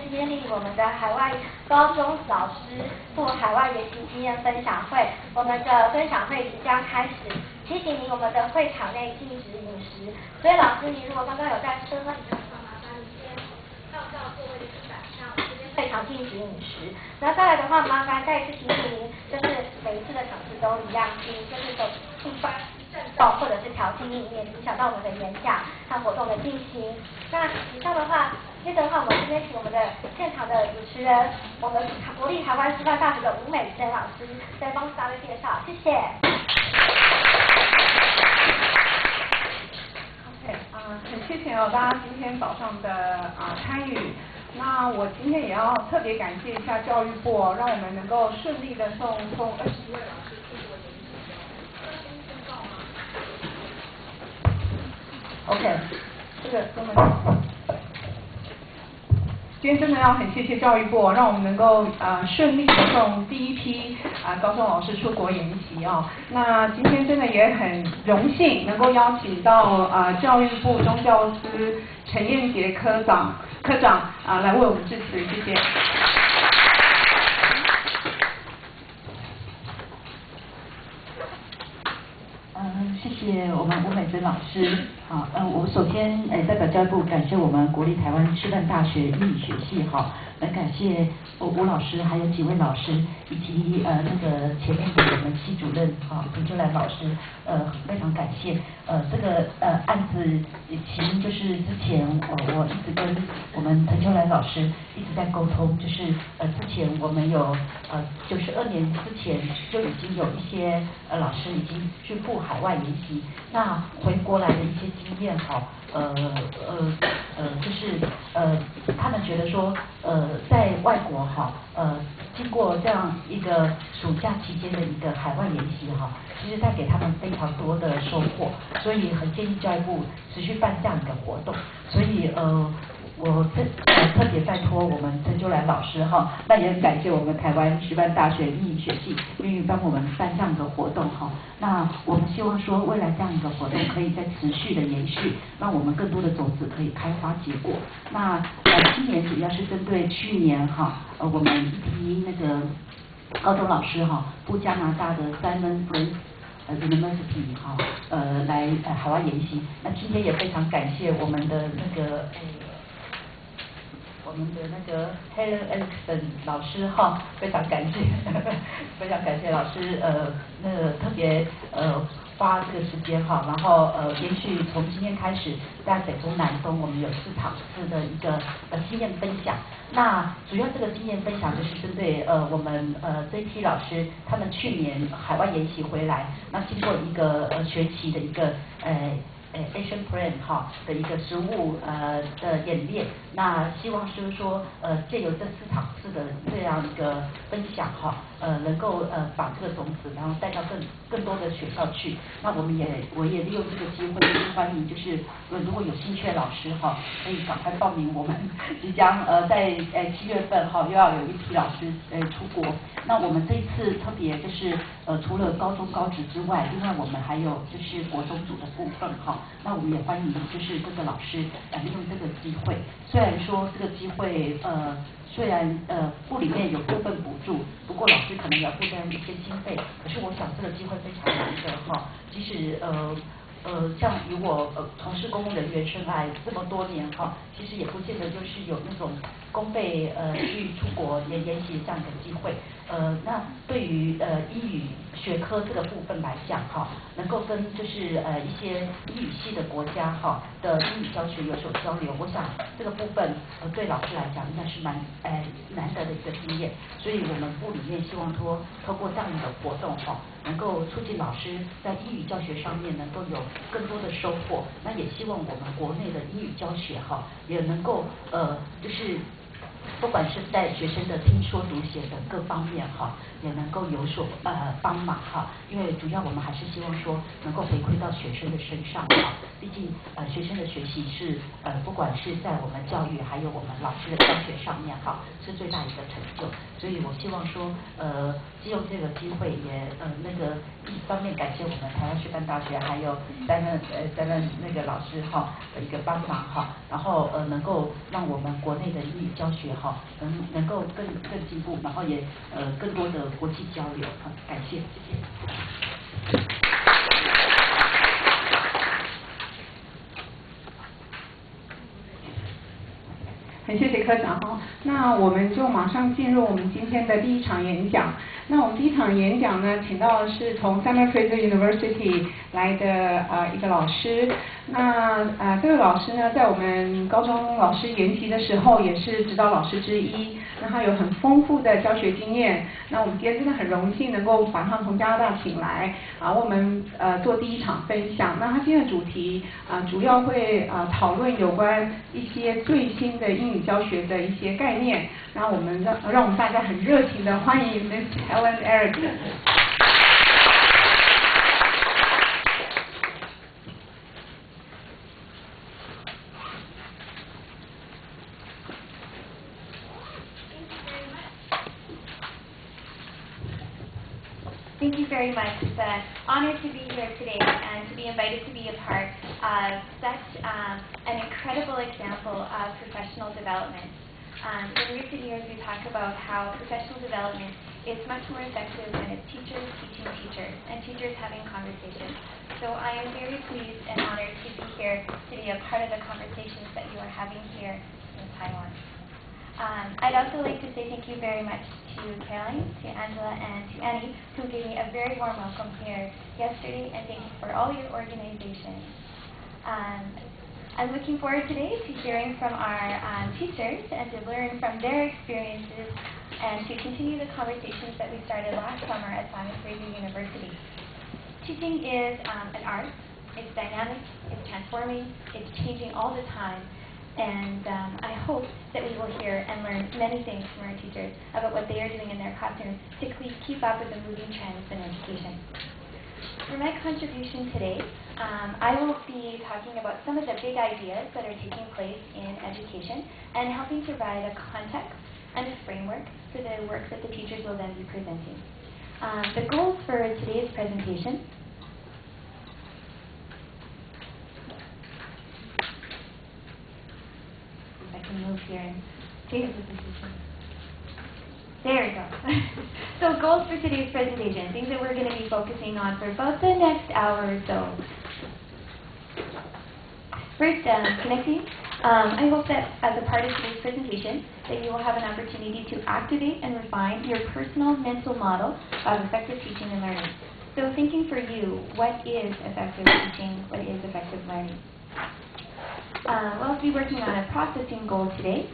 今天莅临我们的海外高中老师赴海外研习经验分享会。我们的分享会即将开始，提醒您我们的会场内禁止饮食，所以老师，你如果刚刚有在吃喝饮料的话，麻烦你先到座位的地板上，这边会场禁止饮食。然后再来的话，麻烦再一次提醒您，就是每一次的场次都一样，请就是都不发震动或者是调轻意念，影响到我们的演讲和活动的进行。那以上的话，接着的话，我们今天请我们的现场的主持人，我们国立台湾师范大学的吴美珍老师，再帮大家介绍，谢谢。很谢谢大家今天早上的参与。那我今天也要特别感谢一下教育部让我们能够顺利的送21位老师出国研习。OK， 这个根本。今天真的要很谢谢教育部，让我们能够顺利的送第一批高中老师出国研习那今天真的也很荣幸能够邀请到教育部中教司陈彦杰科长来为我们致辞，谢谢。谢谢我们吴美珍老师。好，我首先代表教育部感谢我们国立台湾师范大学英语学系来感谢吴老师还有几位老师以及前面的我们系主任陈秋兰老师，非常感谢。这个案子起因就是之前我一直跟我们陈秋兰老师一直在沟通，就是之前我们有92年之前就已经有一些老师已经去赴海外研习，那回国来的一些经验就是他们觉得说在外国经过这样一个暑假期间的一个海外研习其实带给他们非常多的收获，所以很建议教育部持续办这样一个活动，所以我特别拜托我们陈秋兰老师那也很感谢我们台湾师范大学英语学系愿意帮我们办这样一个活动那我们希望说未来这样一个活动可以再持续的延续，让我们更多的种子可以开花结果。那今年主要是针对去年我们一批高中老师赴加拿大的Fraser University 来海外研习。那今天也非常感谢我们的Helen Erickson 老师非常感谢，非常感谢老师特别花这个时间然后连续从今天开始，在北中南东我们有4场次的一个经验分享。那主要这个经验分享就是针对我们这一批老师，他们去年海外研习回来，那经过一个学期的一个action plan 的一个实务的演练，那希望就是说借由这4场次的这样一个分享能够把这个种子然后带到更多的学校去。那我也利用这个机会欢迎就是如果有兴趣的老师可以赶快报名，我们即将在7月份又要有一批老师出国。那我们这一次特别就是除了高中高职之外，另外我们还有就是国中组的部分那我们也欢迎就是各个老师利用这个机会。虽然说这个机会虽然部里面有部分补助，不过老师可能要负担一些经费，可是我想这个机会非常难得即使像以我从事公务人员生涯这么多年其实也不见得就是有那种公费去出国研习这样的机会。那对于英语学科这个部分来讲能够跟就是一些英语系的国家的英语教学有所交流，我想这个部分对老师来讲应该是蛮难得的一个经验。所以我们部里面希望说透过这样的活动能够促进老师在英语教学上面能够有更多的收获。那也希望我们国内的英语教学也能够就是不管是在学生的听说读写等各方面也能够有所帮忙因为主要我们还是希望说能够回馈到学生的身上毕竟学生的学习是不管是在我们教育还有我们老师的教学上面是最大一个成就。所以我希望说借用这个机会也一方面感谢我们台湾师范大学还有担任那个老师哈的一个帮忙哈，然后能够让我们国内的英语教学哈能够更进步，然后也更多的国际交流，感谢，谢谢。很谢谢科长哈，那我们就马上进入我们今天的第一场演讲。那我们第一场演讲呢，请到的是从 Fraser University 来的一个老师。那这位老师呢，在我们高中老师研习的时候，也是指导老师之一。那他有很丰富的教学经验。那我们今天真的很荣幸能够把他从加拿大请来我们做第一场分享。那他今天的主题主要会讨论有关一些最新的英语教学的一些概念。然后让我们大家很热情的欢迎 Miss Helen Erickson。Thank you very much. It's an honor to be here today and to be invited to be a part of such an incredible example of professional development. In recent years, we talk about how professional development is much more effective when it's teachers teaching teachers and teachers having conversations. So I am very pleased and honored to be here to be a part of the conversations that you are having here in Taiwan. I'd also like to say thank you very much to Caroline, to Angela, and to Annie, who gave me a very warm welcome here yesterday, and thank you for all your organization. I'm looking forward today to hearing from our teachers and to learn from their experiences and to continue the conversations that we started last summer at Fraser University. Teaching is an art. It's dynamic, it's transforming, it's changing all the time. And I hope that we will hear and learn many things from our teachers about what they are doing in their classrooms to keep up with the moving trends in education. For my contribution today, I will be talking about some of the big ideas that are taking place in education and helping to provide a context and a framework for the work that the teachers will then be presenting. The goals for today's presentation . Move here and change the position. There we go. So goals for today's presentation, things that we're going to be focusing on for about the next hour or so. First, connecting. I hope that as a part of today's presentation that you will have an opportunity to activate and refine your personal mental model of effective teaching and learning. So thinking for you, what is effective teaching, what is effective learning? We'll be working on a processing goal today.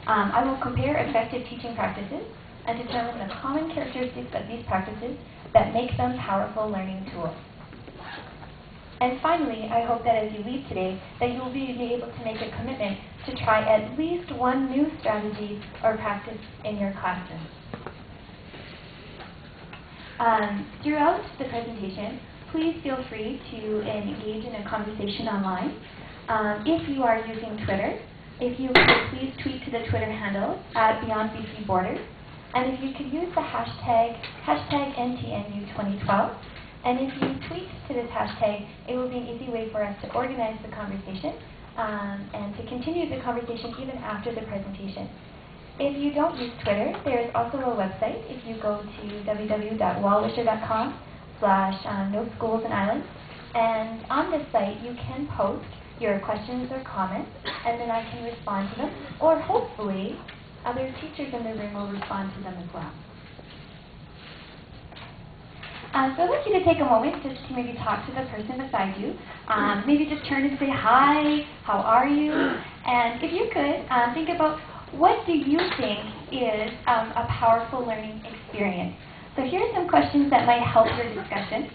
I will compare effective teaching practices and determine the common characteristics of these practices that make them powerful learning tools. And finally, I hope that as you leave today, that you will be able to make a commitment to try at least one new strategy or practice in your classroom. Throughout the presentation, please feel free to engage in a conversation online. If you are using Twitter, if you could please tweet to the Twitter handle at Beyond BC Borders, and if you could use the hashtag NTNU2012, and if you tweet to this hashtag, it will be an easy way for us to organize the conversation and to continue the conversation even after the presentation. If you don't use Twitter, there is also a website. If you go to www.wallwisher.com/no-schools-and-islands, and on this site you can post your questions or comments, and then I can respond to them, or hopefully other teachers in the room will respond to them as well. So I'd like you to take a moment just to maybe talk to the person beside you. Maybe just turn and say, hi, how are you? And if you could, think about what do you think is a powerful learning experience. So here are some questions that might help your discussion.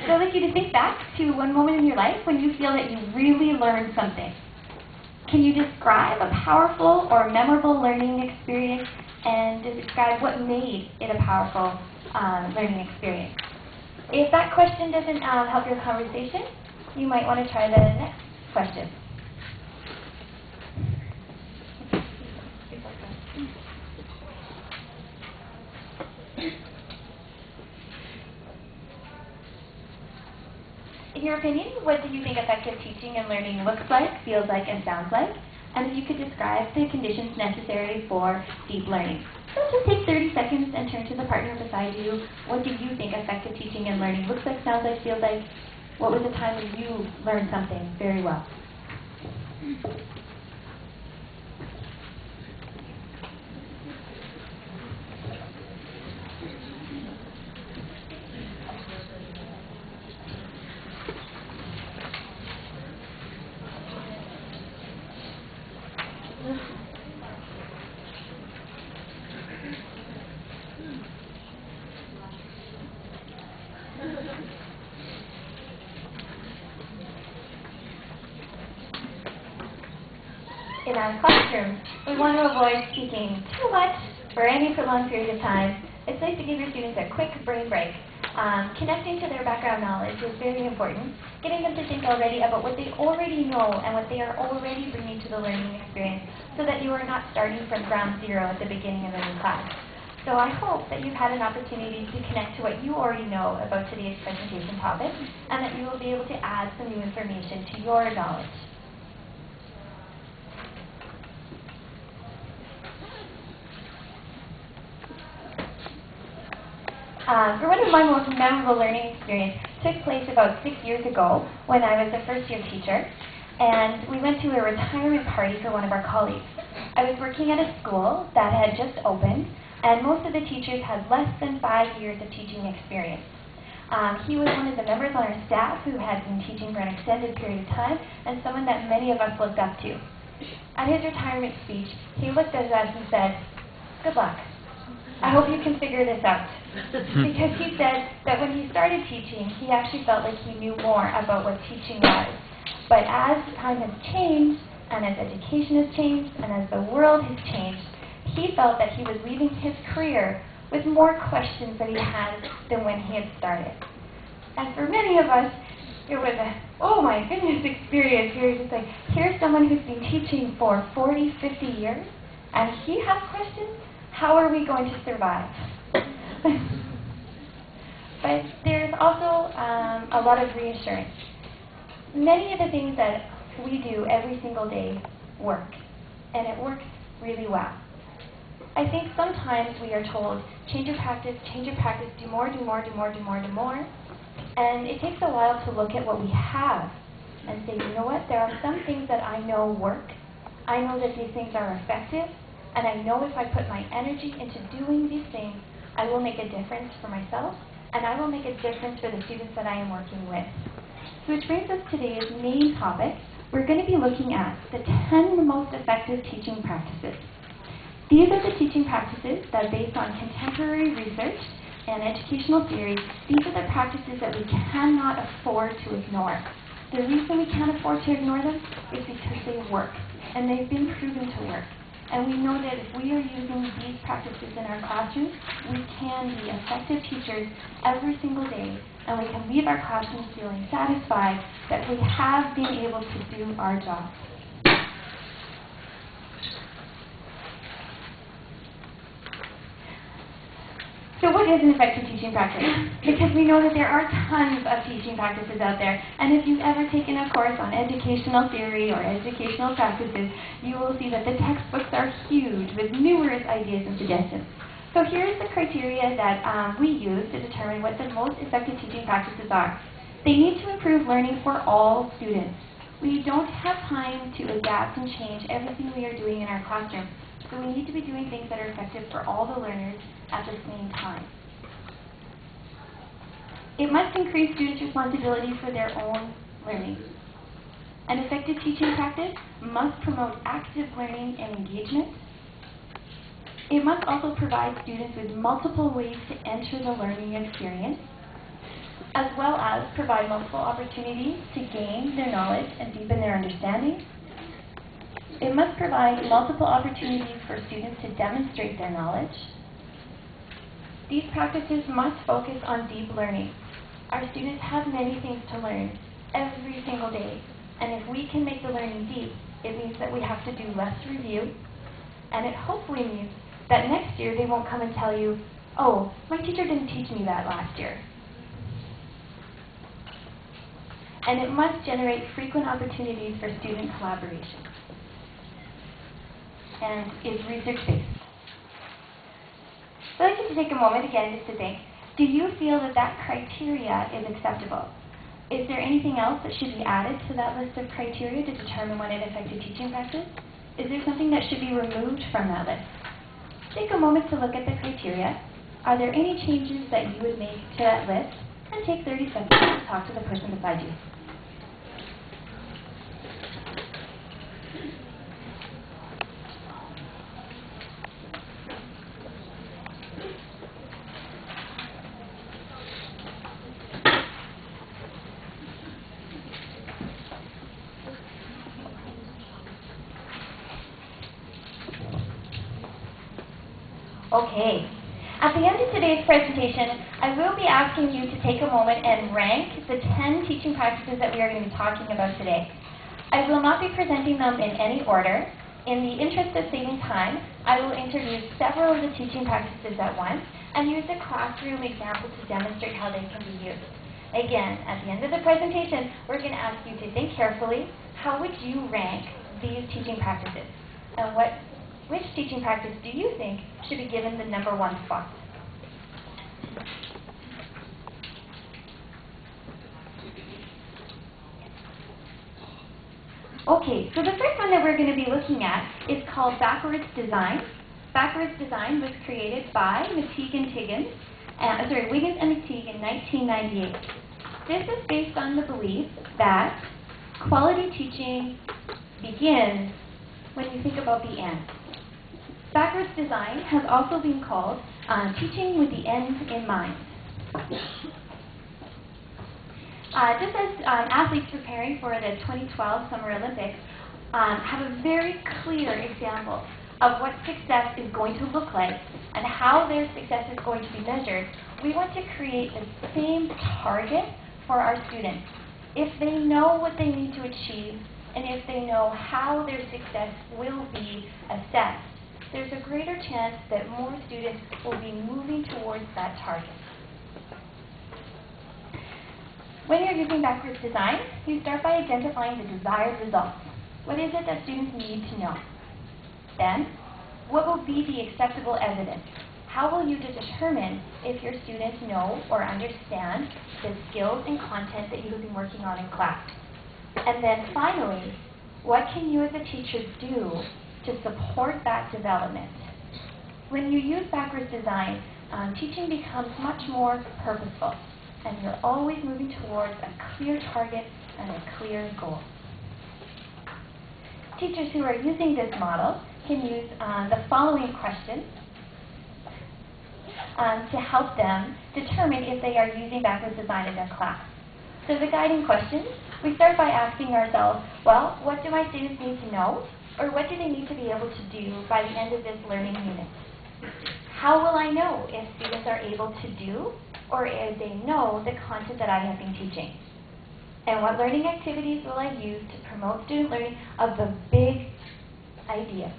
So I'd like you to think back to one moment in your life when you feel that you really learned something. Can you describe a powerful or memorable learning experience and describe what made it a powerful learning experience? If that question doesn't help your conversation, you might want to try the next question. In your opinion, what do you think effective teaching and learning looks like, feels like, and sounds like? And if you could describe the conditions necessary for deep learning. So just take 30 seconds and turn to the partner beside you. What do you think effective teaching and learning looks like, sounds like, feels like? What was the time when you learned something very well? In our classroom, we want to avoid speaking too much for any prolonged period of time. It's nice to give your students a quick brain break. Connecting to their background knowledge is very important. Getting them to think already about what they already know and what they are already bringing to the learning experience so that you are not starting from ground zero at the beginning of a new class. So I hope that you've had an opportunity to connect to what you already know about today's presentation topic and that you will be able to add some new information to your knowledge. For one of my most memorable learning experiences took place about 6 years ago when I was a first-year teacher, and we went to a retirement party for one of our colleagues. I was working at a school that had just opened, and most of the teachers had less than 5 years of teaching experience. He was one of the members on our staff who had been teaching for an extended period of time, and someone that many of us looked up to. At his retirement speech, he looked at us and said, "Good luck. I hope you can figure this out." Because he said that when he started teaching, he actually felt like he knew more about what teaching was. But as time has changed, and as education has changed, and as the world has changed, he felt that he was leaving his career with more questions that he had than when he had started. And for many of us, it was a, oh my goodness, experience. You're just like, here's someone who's been teaching for 40, 50 years, and he has questions. How are we going to survive? But there's also a lot of reassurance. Many of the things that we do every single day work, and it works really well. I think sometimes we are told, change your practice, do more, do more, do more, do more, do more. And it takes a while to look at what we have and say, you know what, there are some things that I know work. I know that these things are effective. And I know if I put my energy into doing these things, I will make a difference for myself, and I will make a difference for the students that I am working with. So which brings us to today's main topic. We're going to be looking at the 10 most effective teaching practices. These are the teaching practices that, based on contemporary research and educational theory, these are the practices that we cannot afford to ignore. The reason we can't afford to ignore them is because they work, and they've been proven to work. And we know that if we are using these practices in our classrooms, we can be effective teachers every single day, and we can leave our classrooms feeling satisfied that we have been able to do our job. So what is an effective teaching practice? Because we know that there are tons of teaching practices out there, and if you've ever taken a course on educational theory or educational practices, you will see that the textbooks are huge with numerous ideas and suggestions. So here's the criteria that we use to determine what the most effective teaching practices are. They need to improve learning for all students. We don't have time to adapt and change everything we are doing in our classroom, so we need to be doing things that are effective for all the learners at the same time. It must increase students' responsibility for their own learning. An effective teaching practice must promote active learning and engagement. It must also provide students with multiple ways to enter the learning experience, as well as provide multiple opportunities to gain their knowledge and deepen their understanding. It must provide multiple opportunities for students to demonstrate their knowledge. These practices must focus on deep learning. Our students have many things to learn every single day, and if we can make the learning deep, it means that we have to do less review, and it hopefully means that next year they won't come and tell you, oh, my teacher didn't teach me that last year. and it must generate frequent opportunities for student collaboration, and is research-based. So I'd like you to take a moment again just to think, do you feel that that criteria is acceptable? Is there anything else that should be added to that list of criteria to determine when it affected teaching practice? Is there something that should be removed from that list? Take a moment to look at the criteria. Are there any changes that you would make to that list? And take 30 seconds to talk to the person beside you. Okay. At the end of today's presentation, I will be asking you to take a moment and rank the 10 teaching practices that we are going to be talking about today. I will not be presenting them in any order. In the interest of saving time, I will introduce several of the teaching practices at once and use a classroom example to demonstrate how they can be used. Again, at the end of the presentation, we're going to ask you to think carefully, how would you rank these teaching practices? And which teaching practice do you think should be given the number 1 spot? Okay, so the first one that we're going to be looking at is called backwards design. Backwards design was created by Wiggins and McTeague in 1998. This is based on the belief that quality teaching begins when you think about the end. Backwards design has also been called teaching with the end in mind. Just as athletes preparing for the 2012 Summer Olympics have a very clear example of what success is going to look like and how their success is going to be measured, we want to create the same target for our students. If they know what they need to achieve and if they know how their success will be assessed, there's a greater chance that more students will be moving towards that target. When you're using backwards design, you start by identifying the desired results. What is it that students need to know? Then, what will be the acceptable evidence? How will you determine if your students know or understand the skills and content that you have been working on in class? And then finally, what can you as a teacher do to support that development? When you use backwards design, teaching becomes much more purposeful, and you're always moving towards a clear target and a clear goal. Teachers who are using this model can use the following questions to help them determine if they are using backwards design in their class. So the guiding questions, we start by asking ourselves, well, what do my students need to know? Or what do they need to be able to do by the end of this learning unit? How will I know if students are able to do or if they know the content that I have been teaching? And what learning activities will I use to promote student learning of the big ideas?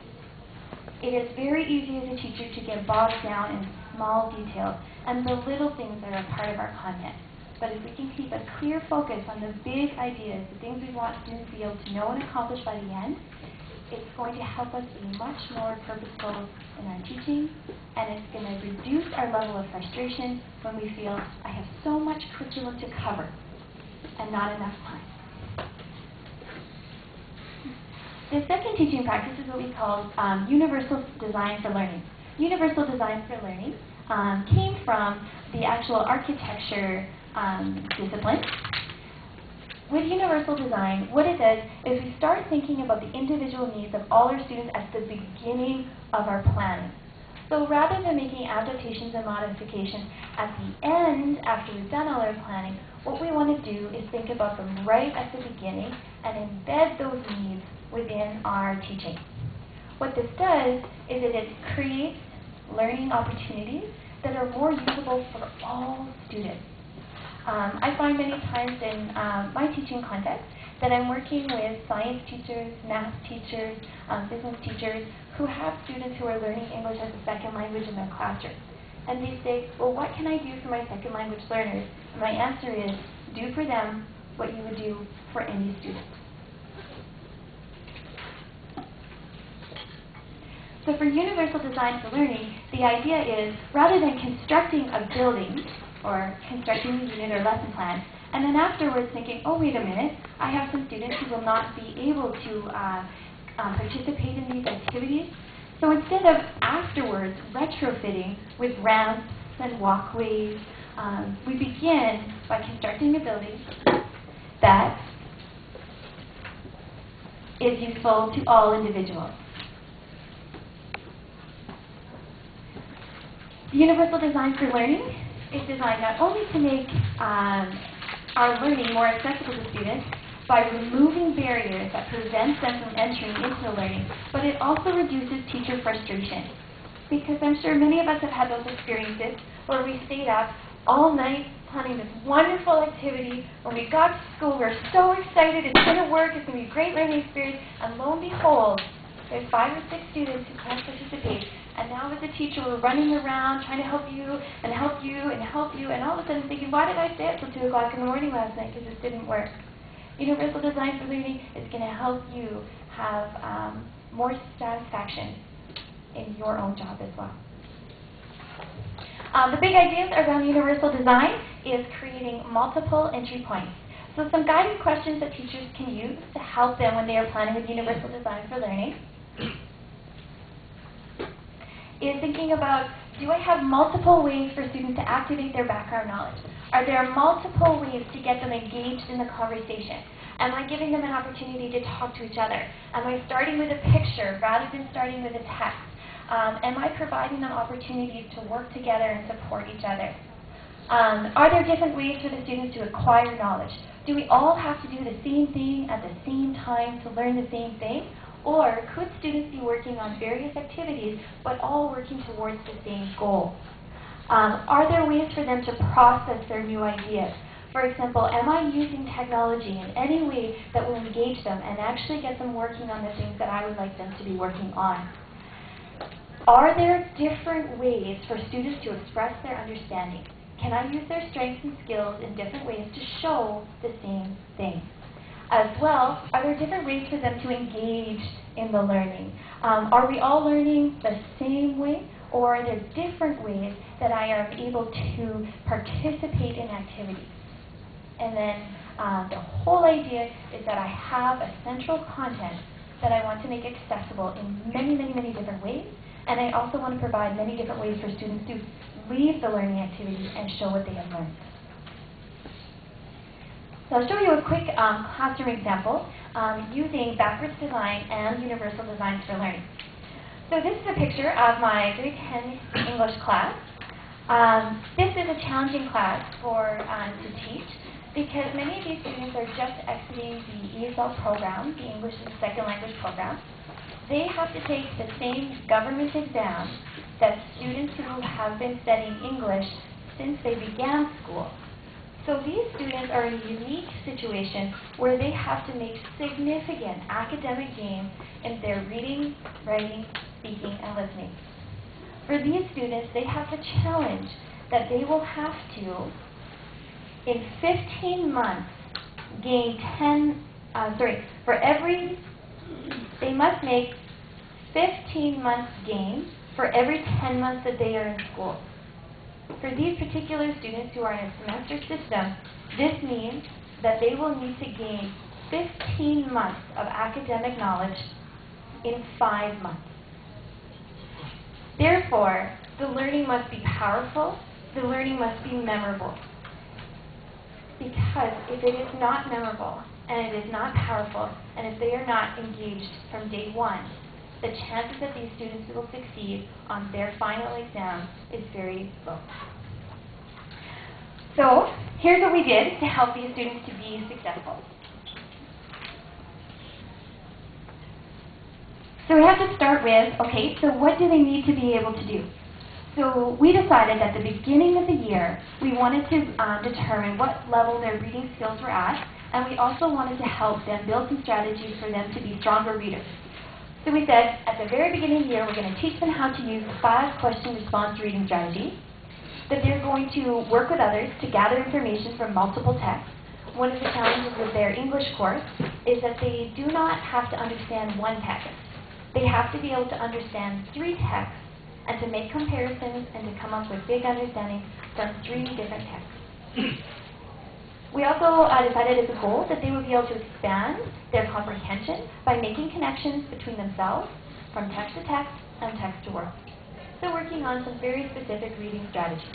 It is very easy as a teacher to get bogged down in small details and the little things that are part of our content. But if we can keep a clear focus on the big ideas, the things we want students to be able to know and accomplish by the end, it's going to help us be much more purposeful in our teaching, and it's going to reduce our level of frustration when we feel, I have so much curriculum to cover and not enough time. The second teaching practice is what we call universal design for learning. Universal design for learning came from the actual architecture discipline. With universal design, what it does is we start thinking about the individual needs of all our students at the beginning of our planning. So rather than making adaptations and modifications at the end, after we've done all our planning, what we want to do is think about them right at the beginning and embed those needs within our teaching. What this does is that it creates learning opportunities that are more usable for all students. I find many times in my teaching context that I'm working with science teachers, math teachers, business teachers who have students who are learning English as a second language in their classroom. And they say, well, what can I do for my second language learners? And my answer is, do for them what you would do for any student. So for universal design for learning, the idea is rather than constructing a building or constructing a unit or lesson plan, and then afterwards thinking, oh, wait a minute, I have some students who will not be able to participate in these activities. So instead of afterwards retrofitting with ramps and walkways, we begin by constructing a building that is useful to all individuals. Universal design for learning is designed not only to make our learning more accessible to students by removing barriers that prevent them from entering into learning, but it also reduces teacher frustration. Because I'm sure many of us have had those experiences where we stayed up all night planning this wonderful activity. When we got to school, we're so excited, it's going to work, it's going to be a great learning experience, and lo and behold, there's 5 or 6 students who can't participate. And now as a teacher, we're running around trying to help you, and help you, and help you, and all of a sudden thinking, why did I stay up till 2 o'clock in the morning last night because this didn't work? Universal design for learning is going to help you have more satisfaction in your own job as well. The big ideas around universal design is creating multiple entry points. So some guided questions that teachers can use to help them when they are planning with universal design for learning is thinking about, do I have multiple ways for students to activate their background knowledge? Are there multiple ways to get them engaged in the conversation? Am I giving them an opportunity to talk to each other? Am I starting with a picture rather than starting with a text? Am I providing them opportunities to work together and support each other? Are there different ways for the students to acquire knowledge? Do we all have to do the same thing at the same time to learn the same thing? Or could students be working on various activities but all working towards the same goal? Are there ways for them to process their new ideas? For example, am I using technology in any way that will engage them and actually get them working on the things that I would like them to be working on? Are there different ways for students to express their understanding? Can I use their strengths and skills in different ways to show the same thing? As well, are there different ways for them to engage in the learning? Are we all learning the same way, or are there different ways that I am able to participate in activities? And then the whole idea is that I have a central content that I want to make accessible in many, many, many different ways, and I also want to provide many different ways for students to leave the learning activity and show what they have learned. So I'll show you a quick classroom example using backwards design and universal designs for learning. So this is a picture of my grade 10 English class. This is a challenging class to teach because many of these students are just exiting the ESL program, the English as a Second Language program. They have to take the same government exam that students who have been studying English since they began school. So these students are in a unique situation where they have to make significant academic gains in their reading, writing, speaking, and listening. For these students, they have the challenge that they will have to, in 15 months, gain they must make 15 months gain for every 10 months that they are in school. For these particular students who are in a semester system, this means that they will need to gain 15 months of academic knowledge in 5 months. Therefore, the learning must be powerful, the learning must be memorable. Because if it is not memorable, and it is not powerful, and if they are not engaged from day one, the chances that these students will succeed on their final exam is very low. So here's what we did to help these students to be successful. So we have to start with, okay, so what do they need to be able to do? So we decided at the beginning of the year, we wanted to determine what level their reading skills were at, and we also wanted to help them build some strategies for them to be stronger readers. So we said, at the very beginning of the year, we're going to teach them how to use 5 question response reading strategies, that they're going to work with others to gather information from multiple texts. one of the challenges with their English course is that they do not have to understand one text. They have to be able to understand 3 texts and to make comparisons and to come up with big understandings from 3 different texts. We also decided as a goal that they would be able to expand their comprehension by making connections between themselves from text to text and text to world. So working on some very specific reading strategies.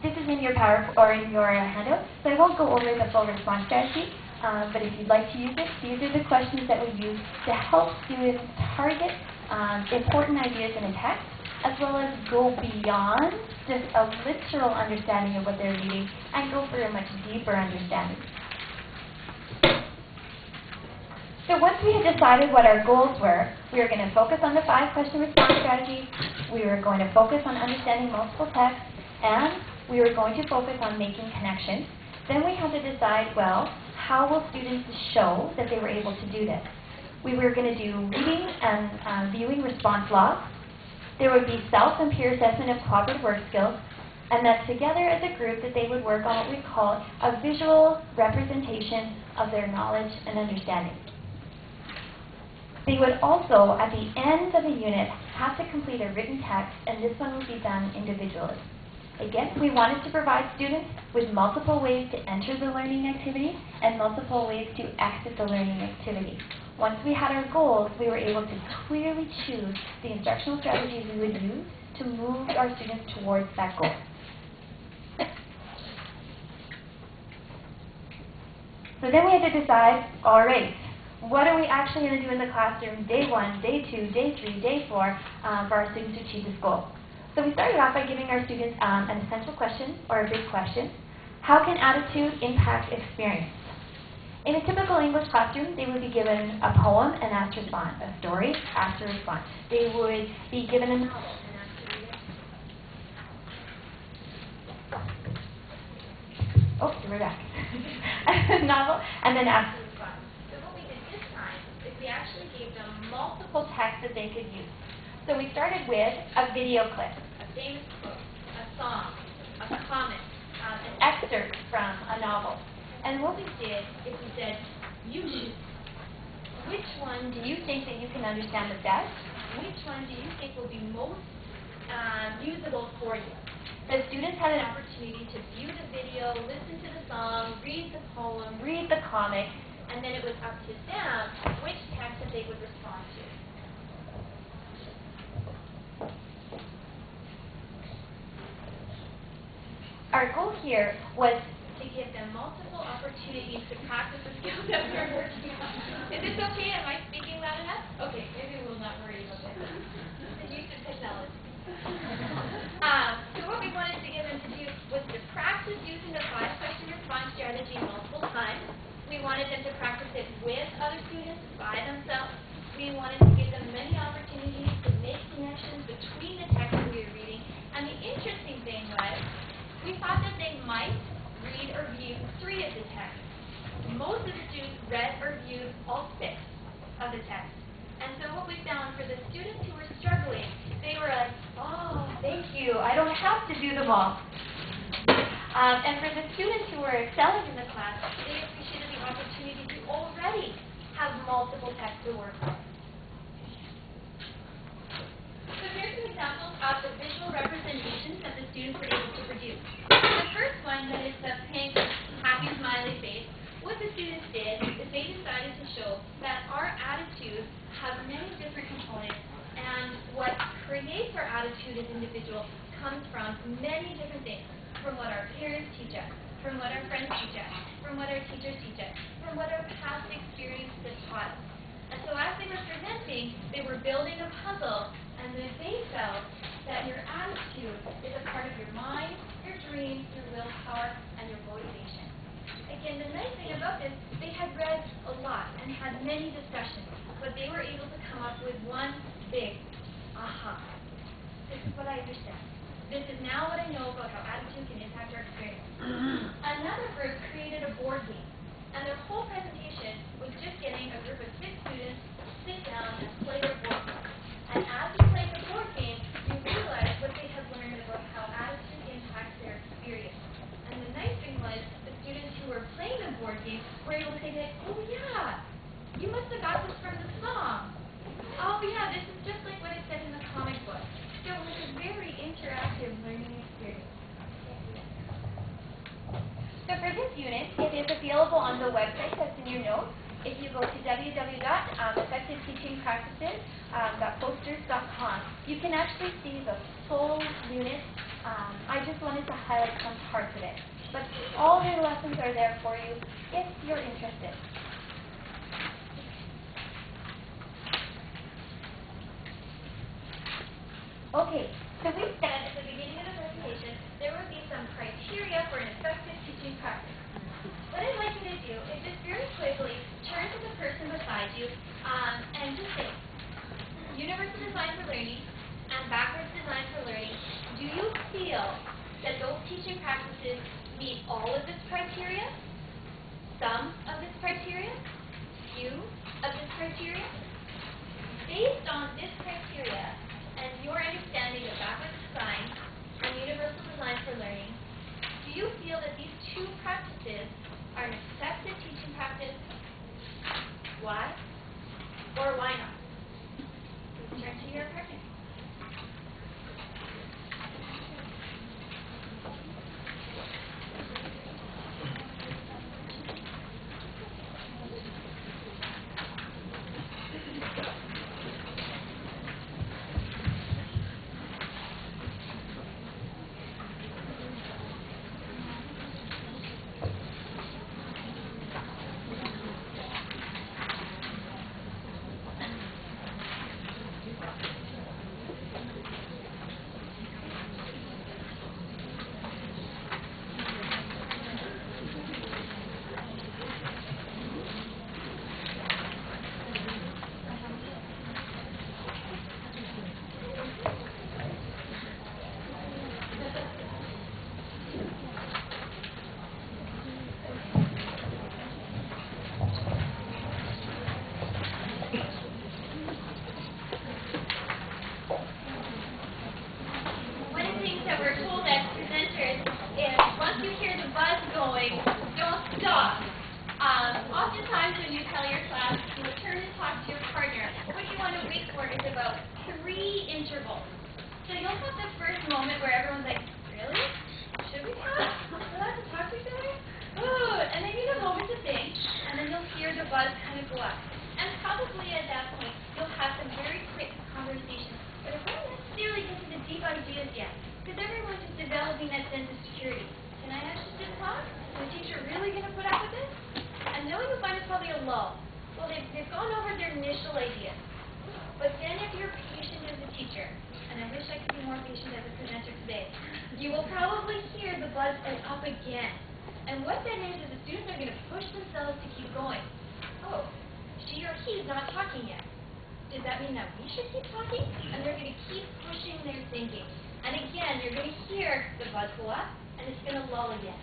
This is in your handout, so I won't go over the full response strategy, but if you'd like to use it, these are the questions that we use to help students target important ideas in a text, as well as go beyond just a literal understanding of what they're reading and go for a much deeper understanding. So once we had decided what our goals were, we were going to focus on the 5 question response strategy, we were going to focus on understanding multiple texts, and we were going to focus on making connections. Then we had to decide, well, how will students show that they were able to do this? We were going to do reading and viewing response logs. There would be self and peer assessment of cooperative work skills, and that together as a group that they would work on what we call a visual representation of their knowledge and understanding. They would also, at the end of a unit, have to complete a written text, and this one would be done individually. Again, we wanted to provide students with multiple ways to enter the learning activity and multiple ways to exit the learning activity. Once we had our goals, we were able to clearly choose the instructional strategies we would use to move our students towards that goal. So then we had to decide, all right, what are we actually going to do in the classroom day 1, day 2, day 3, day 4 for our students to achieve this goal? So we started off by giving our students an essential question or a big question. How can attitude impact experience? In a typical English classroom, they would be given a poem and asked to respond, a story, asked to respond. They would be given a novel and asked to read it. Oh, we're back. A novel and then asked to respond. So what we did this time is we actually gave them multiple texts that they could use. So we started with a video clip, a famous quote, a song, a comic, an excerpt from a novel. And what we did is we said, you choose. Which one do you think that you can understand the best? Which one do you think will be most usable for you? The students had an opportunity to view the video, listen to the song, read the poem, read the comic, and then it was up to them which text that they would respond to. Our goal here was to give them multiple opportunities to practice the skills that we were working on. Is this okay? Am I speaking loud enough? Okay, maybe we'll not worry about that. The use of technology. So what we wanted to get them to do was to practice using the 5-question response strategy multiple times. We wanted them to practice it with other students, by themselves. We wanted to give them many opportunities to make connections between the texts we were reading. And the interesting thing was, we thought that they might read or view 3 of the texts. Most of the students read or viewed all 6 of the texts. And so what we found for the students who were struggling, they were like, oh, thank you, I don't have to do them all. And for the students who were excelling in the class, they appreciated the opportunity to already have multiple texts to work with. So here's some examples of the visual representations that the students were able to produce. The first one, that is the pink, happy, smiley face, what the students did is they decided to show that our attitudes have many different components, and what creates our attitude as individuals comes from many different things, from what our parents teach us, from what our friends teach us, from what our teachers teach us, from what our past experiences have taught us. And so as they were presenting, they were building a puzzle, and they felt that your attitude is a part of your mind, your dreams, your willpower, and your motivation. Again, the nice thing about this, they had read a lot and had many discussions, but they were able to come up with one big aha. This is what I understand. This is now what I know about how attitude can impact our experience. Another group created a board game, and their whole presentation was just getting a group of 6 students to sit down and play their board game. And as you played the board game, you realized what they had learned about how attitude impacts their experience. And the nice thing was, the a board game, we're able to say that, oh yeah, you must have got this from the song. Oh yeah, this is just like what it said in the comic book. So it's a very interactive learning experience. So for this unit, it is available on the website that's in your notes. If you go to www.effectiveteachingpractices.posters.com, you can actually see the full unit. I just wanted to highlight some parts of it. But all the lessons are there for you if you're interested. Okay, So we said at the beginning of the presentation, there would be some criteria for an effective teaching practice. What I'd like you to do is just very quickly turn to the person beside you and just say, universal design for learning and backwards design for learning, do you feel that those teaching practices meet all of this criteria? Some of this criteria? Few of this criteria? Based on this criteria and your understanding of backwards design and universal design for learning, do you feel that these two practices are an effective teaching practice? Why? Or why not? Please turn to your partner. Oftentimes when you tell your class to turn and talk to your partner, what you want to wait for is about 3 intervals. So you'll have the first moment where everyone's like, really? Should we talk? We're allowed to talk to each other? Ooh, and then you need a moment to think, and then you'll hear the buzz kind of go up. And probably at that point, you'll have some very quick conversations, but it won't necessarily get to the deep ideas yet, because everyone's just developing that sense of security. Can I actually just talk? Is the teacher really going to put up with this? And then you'll find it's probably a lull. Well, they've gone over their initial ideas. But then if you're patient as a teacher, and I wish I could be more patient as a presenter today, you will probably hear the buzz go up again. And what that is the students are going to push themselves to keep going. Oh, she or he is not talking yet. Does that mean that we should keep talking? And they're going to keep pushing their thinking. And again, you're going to hear the buzz go up, and it's going to lull again.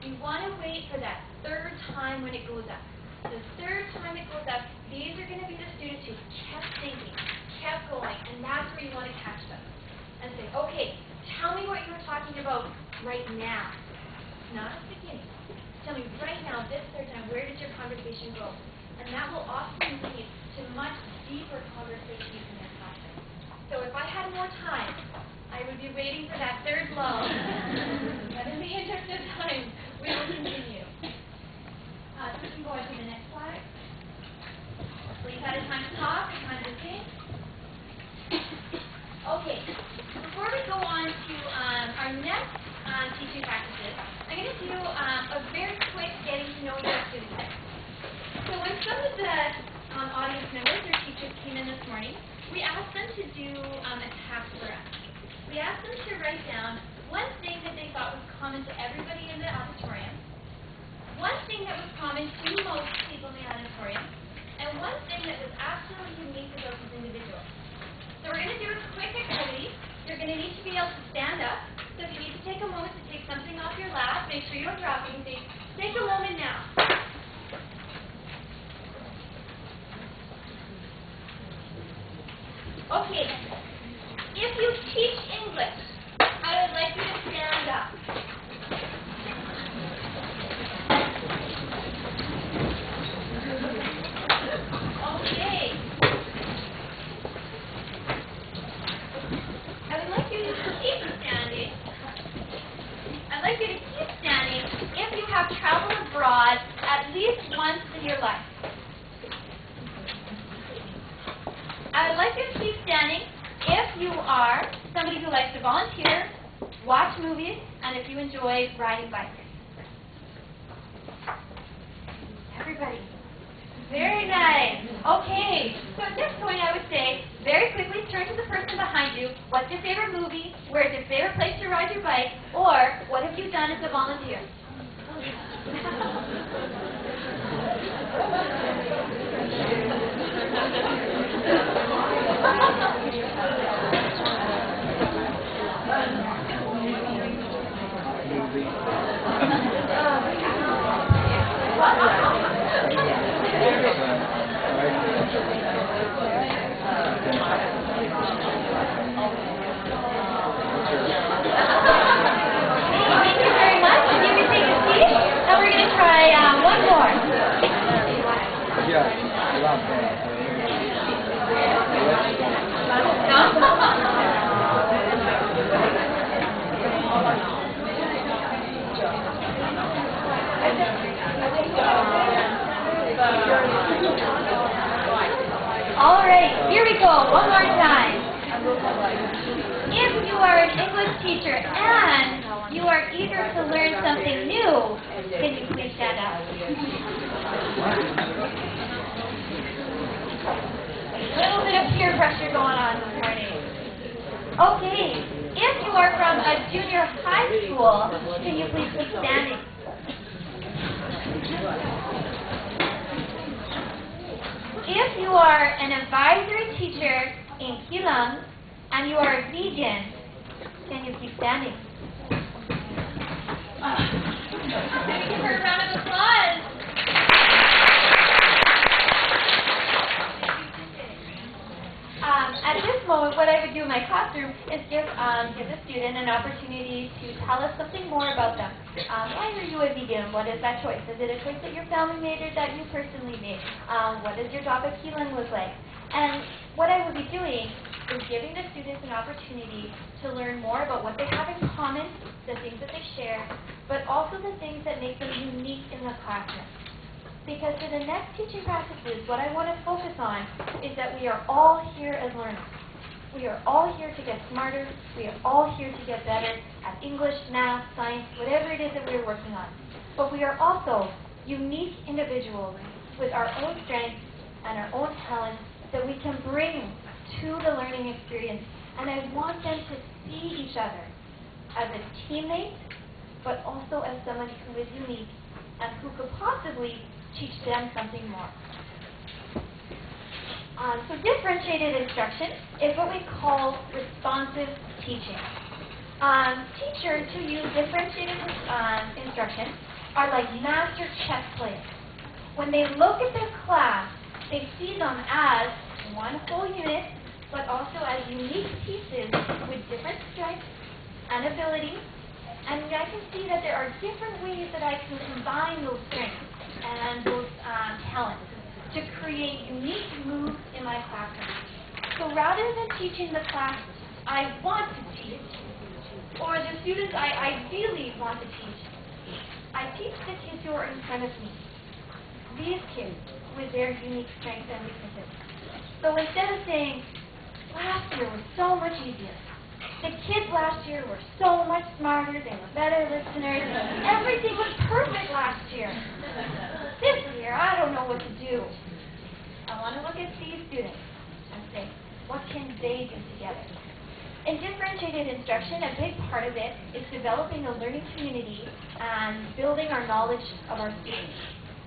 You want to wait for that 3rd time when it goes up. The 3rd time it goes up, these are going to be the students who kept thinking, kept going, and that's where you want to catch them. And say, okay, tell me what you were talking about right now. Not at the beginning. Tell me right now, this 3rd time, where did your conversation go? And that will often lead to much deeper conversations in their classroom. So if I had more time, I would be waiting for that 3rd lull. But in the interest of time, we will continue. So we can go on to the next slide. So you've had a time to talk, a time to think. Okay, before we go on to our next teaching practices, I'm going to do a very quick getting to know your students. So when some of the audience members or teachers came in this morning, we asked them to do a task for us. We asked them to write down one thing that they thought was common to everybody in the auditorium, one thing that was common to most people in the auditorium, and one thing that was absolutely unique about these individuals. So we're going to do a quick activity. You're going to need to be able to stand up. So if you need to take a moment to take something off your lap, make sure you don't drop anything. Take a moment now. Okay. If you teach English, I would like you to stand up. abroad at least once in your life? I would like you to keep standing if you are somebody who likes to volunteer, watch movies, and if you enjoy riding bikes. Everybody. Very nice. Okay, so at this point I would say, very quickly turn to the person behind you. What's your favorite movie? Where's your favorite place to ride your bike? Or, what have you done as a volunteer? Thank you very much. You can take a seat, and we're going to try one more. All right, here we go. One more time. If you are an English teacher and you are eager to learn something new, can you please stand up? A little bit of peer pressure going on this morning. Okay, if you are from a junior high school, can you please keep standing? If you are an advisory teacher in Keelam and you are a vegan, can you keep standing? Maybe give her a round of applause. At this moment, what I would do in my classroom is give the student an opportunity to tell us something more about them. Why are you a vegan? What is that choice? Is it a choice that your family made or that you personally made? What does your job at Keelan look like? And what I would be doing is giving the students an opportunity to learn more about what they have in common, the things that they share, but also the things that make them unique in the classroom. Because for the next teaching practices, what I want to focus on is that we are all here as learners. We are all here to get smarter. We are all here to get better at English, math, science, whatever it is that we're working on. But we are also unique individuals with our own strengths and our own talents that we can bring to the learning experience. And I want them to see each other as a teammate, but also as someone who is unique and who could possibly teach them something more. So differentiated instruction is what we call responsive teaching. Teachers who use differentiated instruction are like master chess players. When they look at their class, they see them as one whole unit, but also as unique pieces with different strengths and abilities. And I can see that there are different ways that I can combine those strengths and those talents to create unique moves in my classroom. So rather than teaching the class I want to teach, or the students I ideally want to teach, I teach the kids who are in front of me. These kids with their unique strengths and weaknesses. So instead of saying, last year was so much easier, the kids last year were so much smarter, they were better listeners, everything was perfect last year. This year, I don't know what to do. I want to look at these students and say, what can they do together? In differentiated instruction, a big part of it is developing a learning community and building our knowledge of our students.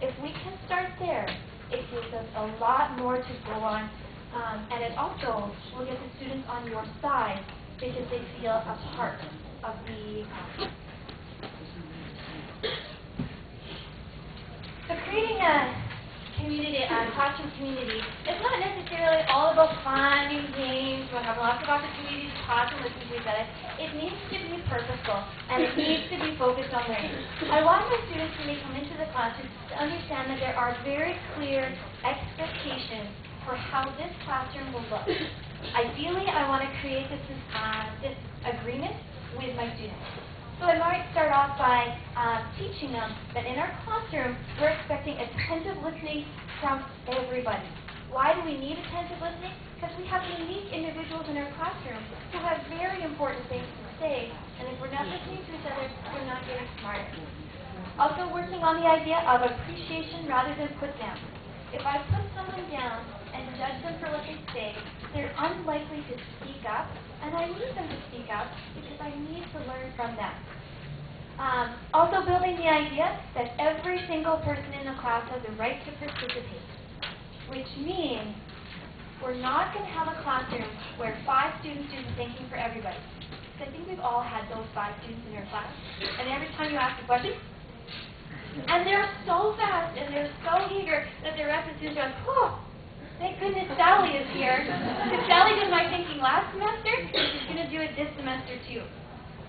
If we can start there, it gives us a lot more to go on, and it also will get the students on your side because they feel a part of the So creating a community, a classroom community, is not necessarily all about fun and games. We'll have lots of opportunities to talk and listen to each other. It needs to be purposeful, and it needs to be focused on learning. I want my students, when they come into the classroom, to understand that there are very clear expectations for how this classroom will look. Ideally, I want to create this agreement with my students. So I might start off by teaching them that in our classroom, we're expecting attentive listening from everybody. Why do we need attentive listening? Because we have unique individuals in our classroom who have very important things to say, and if we're not listening to each other, we're not getting smarter. Also working on the idea of appreciation rather than put down. If I put someone down and judge them for what they say, they're unlikely to speak up, and I need them to speak up because I need to learn from them. Also building the idea that every single person in the class has the right to participate, which means we're not going to have a classroom where 5 students do the thinking for everybody. Because I think we've all had those 5 students in our class, and every time you ask a question, and they're so fast and they're so eager that the rest of the students are like, oh, thank goodness Sally is here. Because Sally did my thinking last semester, she's going to do it this semester too.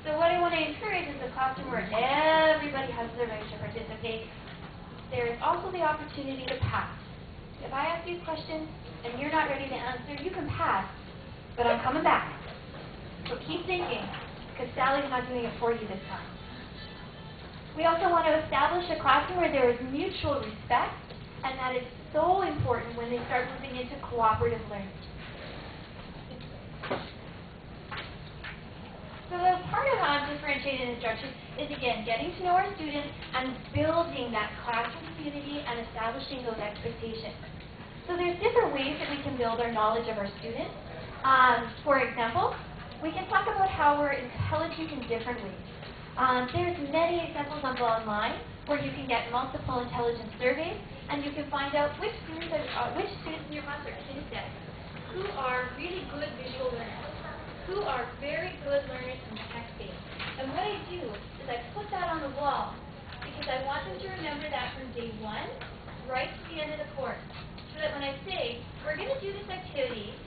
So what I want to encourage is a classroom where everybody has the right to participate. There is also the opportunity to pass. If I ask you a question and you're not ready to answer, you can pass, but I'm coming back. So keep thinking, because Sally's not doing it for you this time. We also want to establish a classroom where there is mutual respect, and that is so important when they start moving into cooperative learning. So the part of differentiated instruction is, again, getting to know our students and building that classroom community and establishing those expectations. So there's different ways that we can build our knowledge of our students. For example, we can talk about how we're intelligent in different ways. There's many examples online where you can get multiple intelligence surveys, and you can find out which students in your class are kinesthetic, who are really good visual learners, who are very good learners in text-based. And what I do is I put that on the wall because I want them to remember that from day 1 right to the end of the course. So that when I say, we're going to do this activity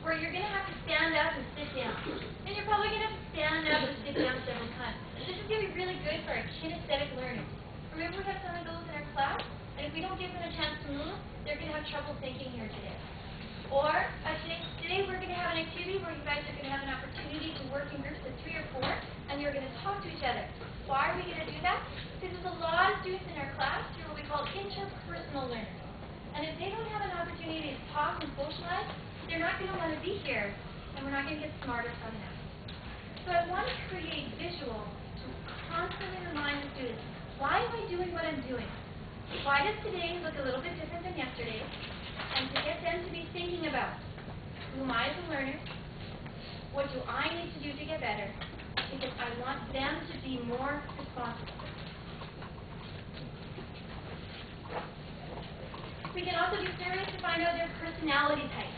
where you're going to have to stand up and sit down, and you're probably going to have to stand up and sit down several times. This is going to be really good for our kinesthetic learners. Remember, we have some of those in our class, and if we don't give them a chance to move, they're going to have trouble thinking here today. Or, I say, today we're going to have an activity where you guys are going to have an opportunity to work in groups of 3 or 4, and you're going to talk to each other. Why are we going to do that? Because there's a lot of students in our class who are what we call interpersonal learners. And if they don't have an opportunity to talk and socialize, they're not going to want to be here, and we're not going to get smarter from them. So I want to create visuals to constantly remind the students, why am I doing what I'm doing? Why does today look a little bit different than yesterday? And to get them to be thinking about, who am I as a learner? What do I need to do to get better? Because I want them to be more responsible. We can also do surveys to find out their personality type.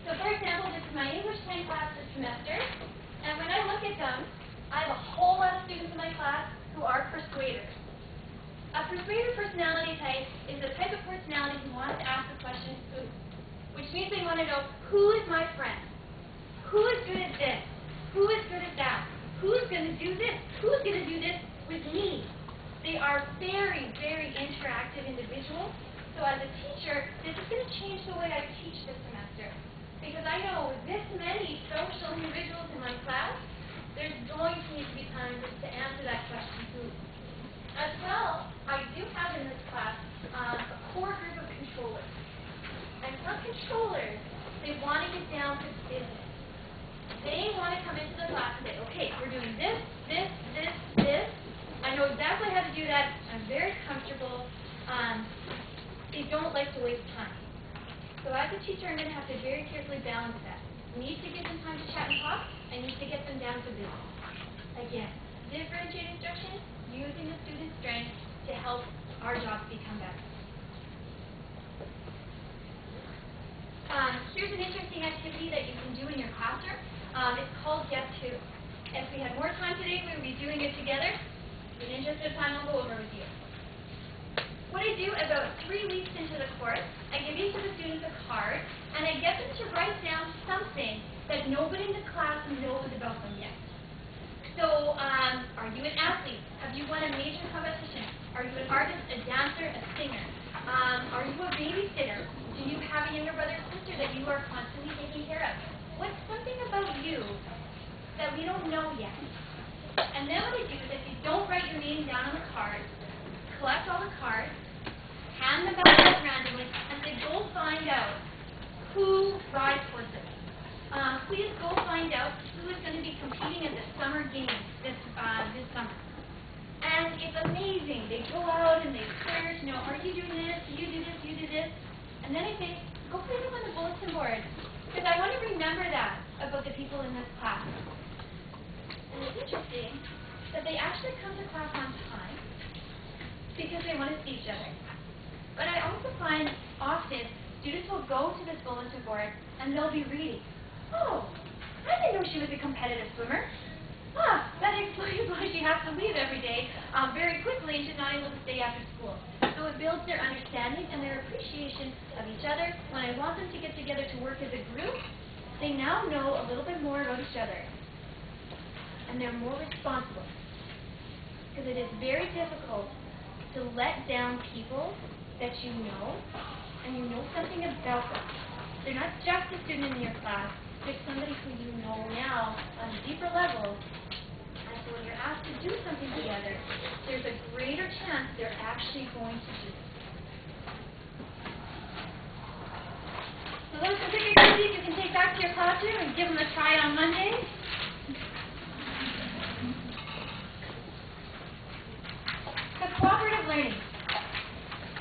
So for example, this is my English 10 class this semester, and when I look at them, I have a whole lot of students in my class who are persuaders. A persuader personality type is the type of personality who wants to ask the question who, which means they want to know, who is my friend? Who is good at this? Who is good at that? Who is going to do this? Who is going to do this with me? They are very, very interactive individuals. So as a teacher, this is going to change the way I teach this semester. Because I know with this many social individuals in my class, there's going to need to be time to answer that question, who. As well, I do have in this class a core group of controllers. And some controllers, they want to get down to business. They want to come into the class and say, okay, we're doing this, this, this, this. I know exactly how to do that. I'm very comfortable. They don't like to waste time. So as a teacher, I'm going to have to very carefully balance that. I need to give them time to chat and talk. I need to get them down to business. Again, differentiated instruction, using the student's strengths to help our jobs become better. Here's an interesting activity that you can do in your classroom. It's called Get To. If we had more time today, we would be doing it together. In the interest of time, I'll go over with you. What I do about 3 weeks into the course, I give each of the students a card, and I get them to write down something that nobody in the class knows about them yet. So, are you an athlete? Have you won a major competition? Are you an artist, a dancer, a singer? Are you a babysitter? Do you have a younger brother or sister that you are constantly taking care of? What's something about you that we don't know yet? And then what they do is if you don't write your name down on the card, collect all the cards, hand them back out randomly, and say, go find out who rides horses. Please go find out who is going to be competing in the summer games this summer. And it's amazing. They go out and they search, are you doing this? You do this, you do this. And then I say, go put it on the bulletin board. Because I want to remember that about the people in this class. And it's interesting that they actually come to class on time because they want to see each other. But I also find often students will go to this bulletin board and they'll be reading. Oh, I didn't know she was a competitive swimmer. That explains why she has to leave every day very quickly and she's not able to stay after school. So it builds their understanding and their appreciation of each other. When I want them to get together to work as a group, they now know a little bit more about each other. And they're more responsible. Because it is very difficult to let down people that you know and you know something about them. They're not just a student in your class. There's somebody who you know now on a deeper level. And so when you're asked to do something together, there's a greater chance they're actually going to do it. So those are quick activities you can take back to your classroom and give them a try on Monday. The cooperative learning,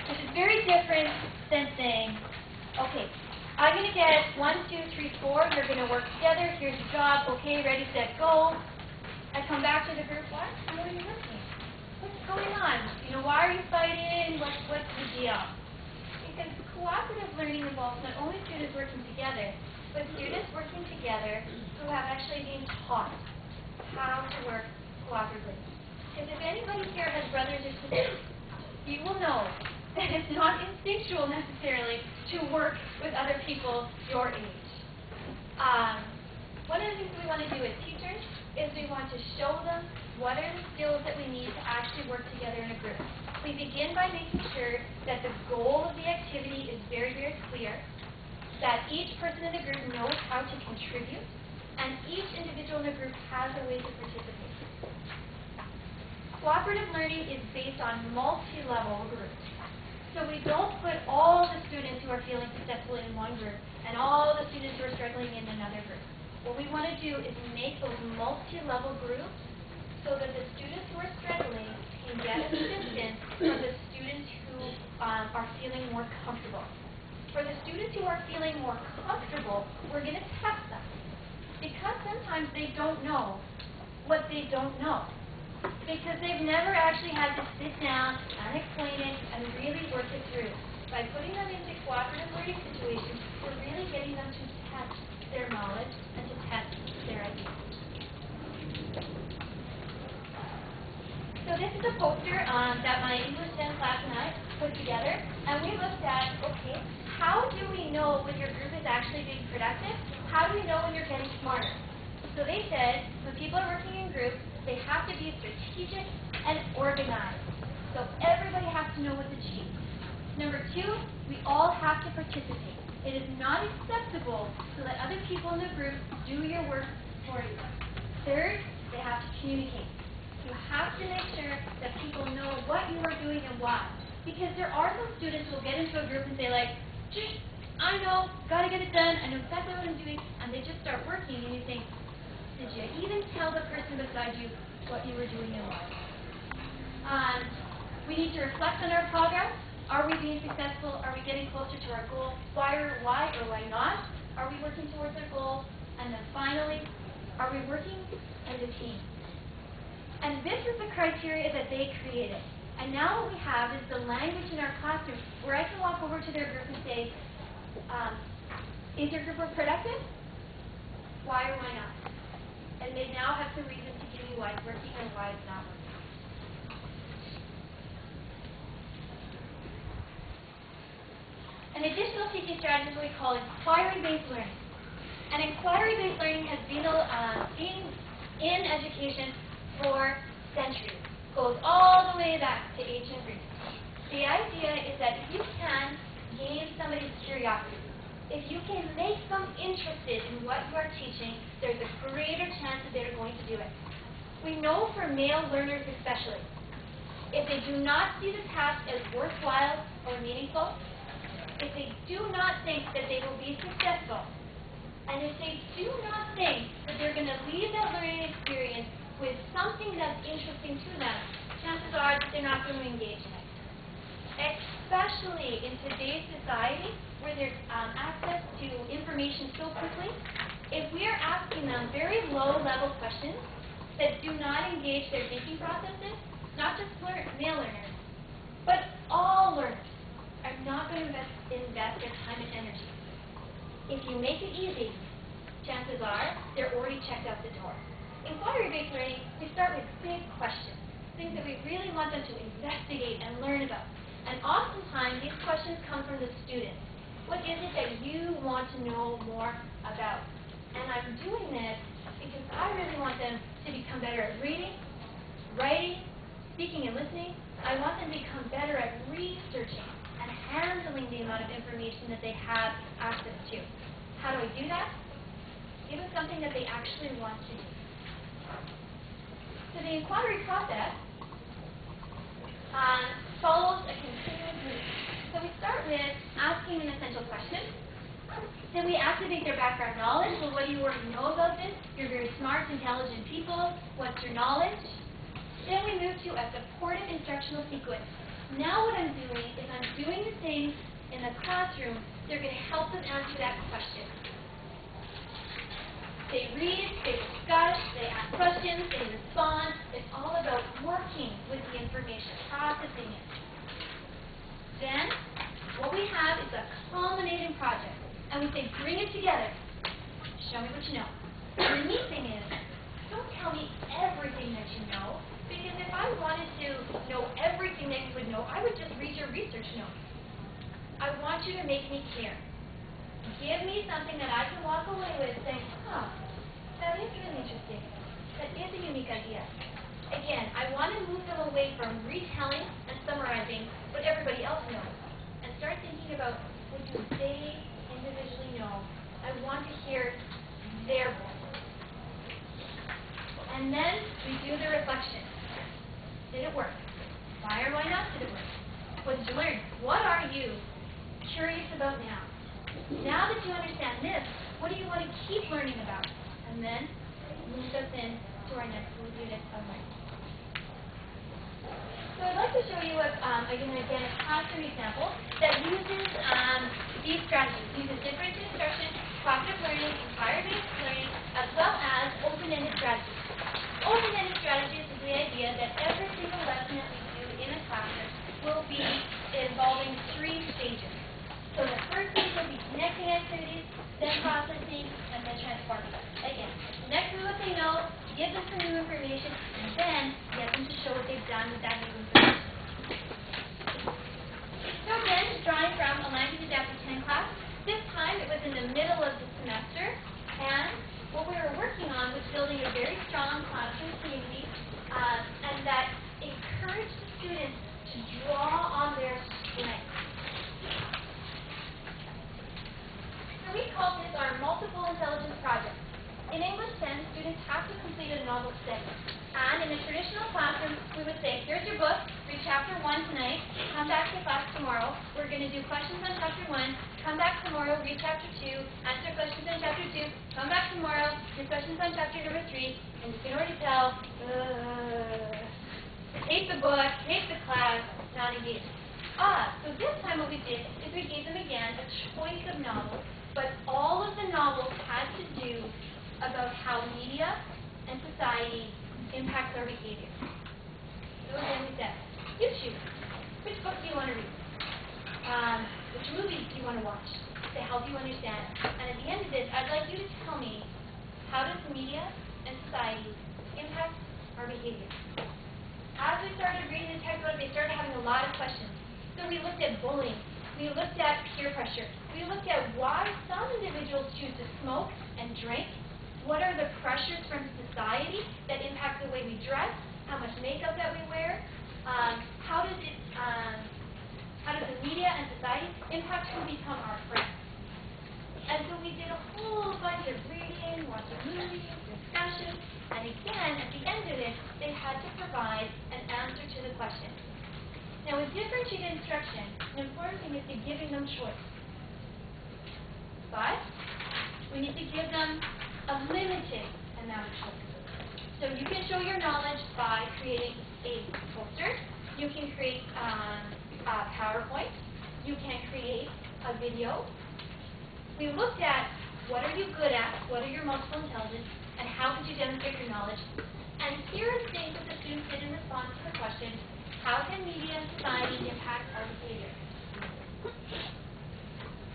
which is very different than saying, okay, I'm going to get 1, 2, 3, 4. You're going to work together. Here's your job. Okay, ready, set, go. I come back to the group. What? How are you working? What's going on? Why are you fighting? What's the deal? Because cooperative learning involves not only students working together, but students working together who have actually been taught how to work cooperatively. Because if anybody here has brothers or sisters, you will know that it's not instinctual necessarily to work with other people your age. One of the things we want to do as teachers is we want to show them what are the skills that we need to actually work together in a group. We begin by making sure that the goal of the activity is very, very clear, that each person in the group knows how to contribute, and each individual in the group has a way to participate. Cooperative learning is based on multi-level groups. So we don't put all the students who are feeling successful in one group and all the students who are struggling in another group. What we want to do is make those multi-level groups so that the students who are struggling can get assistance from the students who are feeling more comfortable. For the students who are feeling more comfortable, we're going to test them. Because sometimes they don't know what they don't know. Because they've never actually had to sit down and explain it and really work it through. By putting them into cooperative learning situations, we're really getting them to test their knowledge and to test their ideas. So this is a poster that my English 10 class and I put together, and we looked at, okay, how do we know when your group is actually being productive? How do we know when you're getting smarter? So they said, when people are working in groups, they have to be strategic and organized. So everybody has to know what's achieved. Number 2, we all have to participate. It is not acceptable to let other people in the group do your work for you. Third, they have to communicate. You have to make sure that people know what you are doing and why. Because there are some students who will get into a group and say like, gee, I know, gotta get it done, I know exactly what I'm doing, and they just start working and you think, did you even tell the person beside you what you were doing and why? We need to reflect on our progress. Are we being successful? Are we getting closer to our goal? Why or why not? Are we working towards our goal? And then finally, are we working as a team? And this is the criteria that they created. And now what we have is the language in our classroom where I can walk over to their group and say, is your group productive? Why or why not? And they now have some reason to give you why it's working and why it's not working. An additional teaching strategy is what we call inquiry-based learning. And inquiry-based learning has been in education for centuries. Goes all the way back to ancient Greece. The idea is that if you can gain somebody's curiosity, if you can make them interested in what you are teaching, there's a greater chance that they're going to do it. We know for male learners especially, if they do not see the task as worthwhile or meaningful, if they do not think that they will be successful, and if they do not think that they're going to leave that learning experience with something that's interesting to them, chances are that they're not going to engage in it. Especially in today's society, where there's access to information so quickly, if we are asking them very low-level questions that do not engage their thinking processes, not just male learners, but all learners are not going to invest their time and energy. If you make it easy, chances are they're already checked out the door. Inquiry-based learning, we start with big questions, things that we really want them to investigate and learn about. And oftentimes, these questions come from the students. What is it that you want to know more about? And I'm doing this because I really want them to become better at reading, writing, speaking and listening. I want them to become better at researching and handling the amount of information that they have access to. How do I do that? Give them something that they actually want to do. So the inquiry process follows a continuous loop. So we start with asking an essential question. Then we activate their background knowledge. Well, what do you already know about this? You're very smart, intelligent people. What's your knowledge? Then we move to a supportive instructional sequence. Now what I'm doing is I'm doing the things in the classroom that are going to help them answer that question. They read, they discuss, they ask questions, they respond. It's all about working with the information, processing it. Then, what we have is a culminating project. And we say, bring it together. Show me what you know. And the neat thing is, don't tell me everything that you know, because if I wanted to know everything that you would know, I would just read your research notes. I want you to make me care. Give me something that I can walk away with saying, that is really interesting. That is a unique idea. Again, I want to move them away from retelling and summarizing what everybody else knows and start thinking about what do they individually know. I want to hear their voice. And then we do the reflection. Did it work? Why or why not did it work? What did you learn? What are you curious about now? Now that you understand this, what do you want to keep learning about? And then move us in to our next unit of learning. So I'd like to show you a classroom example that uses these strategies. Uses differentiated instruction, cooperative learning, inquiry-based learning, as well as open-ended strategies. Open-ended strategies is the idea that every single lesson that we do in a classroom will be involving 3 stages. So the first stage will be connecting activities, then processing, and then transforming. Again, connect with what they know, give them some new information, and then get them to show what they've done with that new information. So again, drawing from a Language Adapted 10 class. This time it was in the middle of the semester, and what we were working on was building a very strong classroom community, and that encouraged the students to draw on their strengths. So we call this our multiple intelligence project. In English 10, students have to complete a novel study. And in a traditional classroom, we would say, here's your book, read chapter 1 tonight, come back to class tomorrow. We're going to do questions on chapter 1, come back tomorrow, read chapter 2, answer questions on chapter 2, come back tomorrow, do questions on chapter number 3, and you can already tell, hate the book, hate the class, not engaged. So this time what we did is we gave them again a choice of novels, but all of the novels had to do about how media and society impacts our behavior. So again we said, you choose. Which book do you want to read? Which movies do you want to watch to help you understand? And at the end of this, I'd like you to tell me, how does media and society impact our behavior? As we started reading the textbook, they started having a lot of questions. So we looked at bullying. We looked at peer pressure. We looked at why some individuals choose to smoke and drink. What are the pressures from society that impact the way we dress, how much makeup that we wear? How does the media and society impact who become our friends? And so we did a whole bunch of reading, watching movies, discussion, and again, at the end of it, they had to provide an answer to the question. Now, with differentiated instruction, an important thing is to giving them choice. But we need to give them a limited amount of choice. So you can show your knowledge by creating a poster. You can create a PowerPoint. You can create a video. We looked at what are you good at, what are your multiple intelligence, and how could you demonstrate your knowledge. And here are things that the students did in response to the question, how can media and society impact our behavior?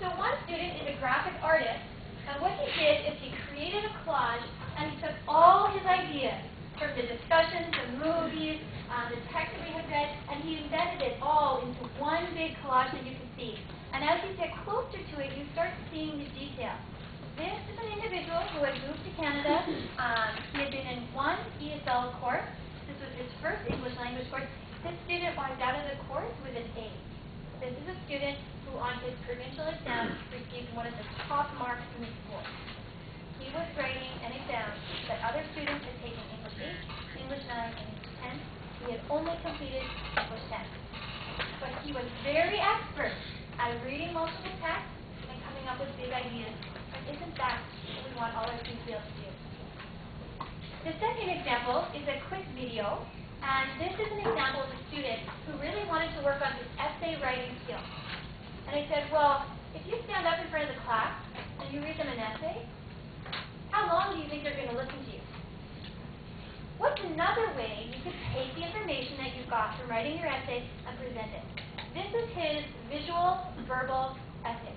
So one student is a graphic artist, and what he did is he created a collage, and he took all his ideas from the discussions, the movies, the text that we had read, and he embedded it all into one big collage that you can see. And as you get closer to it, you start seeing the details. This is an individual who had moved to Canada. He had been in one ESL course. This was his first English language course. This student walked out of the course with an A. This is a student who on his provincial exam received one of the top marks in the school. He was writing an exam that other students had taken English 8, English 9, and English 10. He had only completed English 10. But he was very expert at reading multiple texts and coming up with big ideas. And isn't that what we want all our students to be able to do? The second example is a quick video. And this is an example of a student who really wanted to work on his essay writing skills. And I said, well, if you stand up in front of the class and you read them an essay, how long do you think they're going to listen to you? What's another way you could take the information that you got from writing your essay and present it? This is his visual, verbal essay.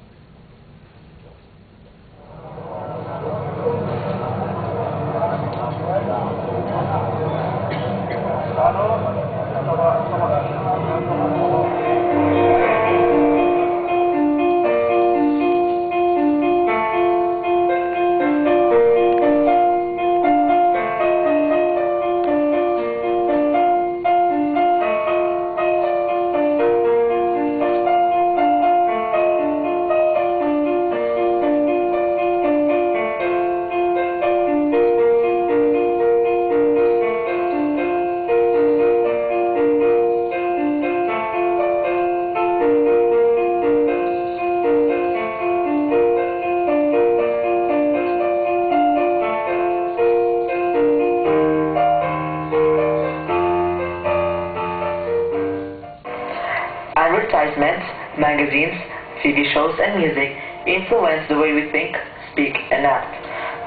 Advertisements, magazines, TV shows, and music influence the way we think, speak, and act.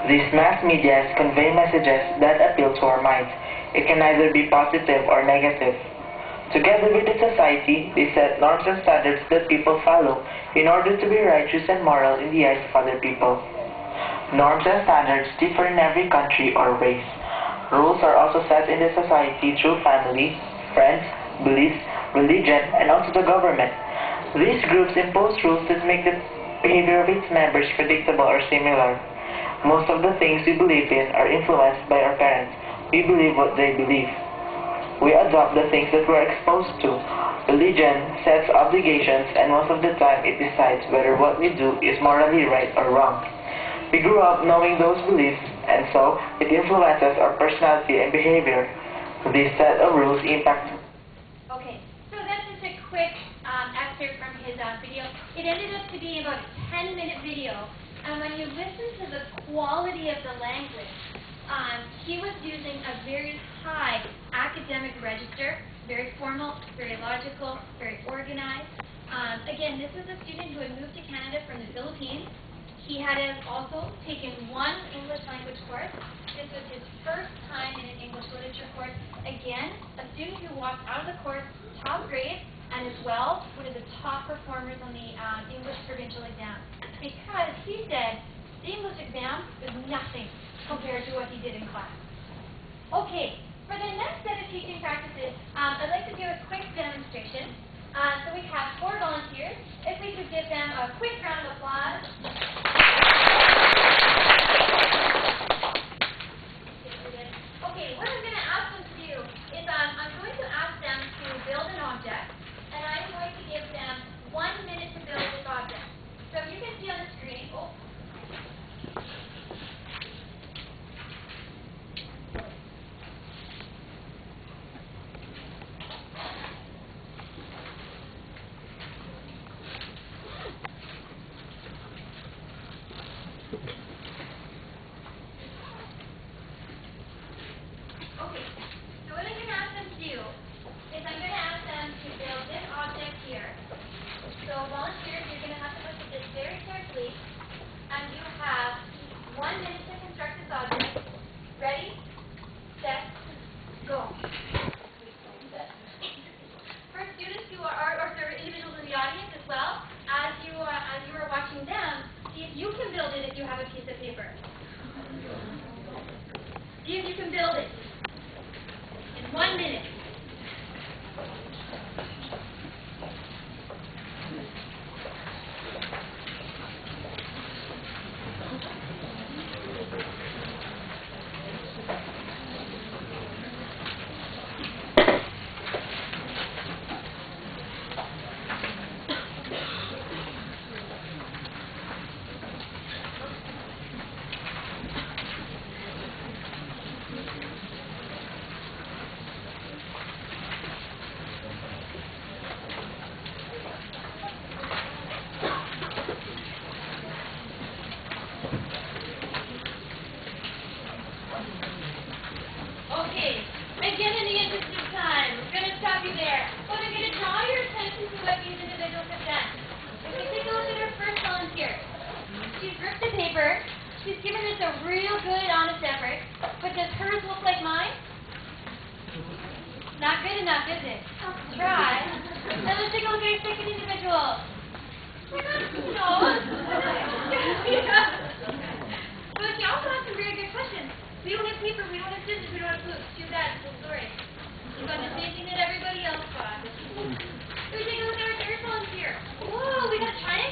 These mass medias convey messages that appeal to our minds. It can either be positive or negative. Together with the society, they set norms and standards that people follow in order to be righteous and moral in the eyes of other people. Norms and standards differ in every country or race. Rules are also set in the society through family, friends, beliefs, religion, and also the government. These groups impose rules that make the behavior of its members predictable or similar. Most of the things we believe in are influenced by our parents. We believe what they believe. We adopt the things that we're exposed to. Religion sets obligations, and most of the time it decides whether what we do is morally right or wrong. We grew up knowing those beliefs, and so it influences our personality and behavior. This set of rules impact. Okay, so that's just a quick excerpt from his video. It ended up to be about a 10-minute video, and when you listen to the quality of the language, he was using a very high academic register, very formal, very logical, very organized. Again, this is a student who had moved to Canada from the Philippines. He had also taken one English language course. This was his first time in an English literature course. Again, a student who walked out of the course top grade, and as well, one of the top performers on the English provincial exam. Because he said the English exam was nothing compared to what he did in class. Okay, for the next set of teaching practices, I'd like to do a quick demonstration. So we have 4 volunteers. If we could give them a quick round of applause. Okay, what I'm going to ask them to do is I'm going to ask them to build an object, and I'm going to give them 1 minute to build this object. So you can see on the screen, volunteers, you're going to have to look at this very carefully, and you have 1 minute to construct this object. Ready, set, go. For students who are, or for individuals in the audience as well, as you are watching them, see if you can build it if you have a piece of paper. See if you can build it in 1 minute. Again, in the interest of time, we're going to stop you there. But I'm going to draw your attention to what these individuals have done. If we take a look at our first volunteer, she's ripped the paper. She's given this a real good, honest effort. But does hers look like mine? Not good enough, is it? I'll try. Now let's take a look at our second individual. But she also has some very good questions. We don't have paper, we don't have scissors, we don't have books. Too bad, it's a story. We've got the same thing that everybody else got. We take a look at our third volunteer. Whoa, we got a triangle.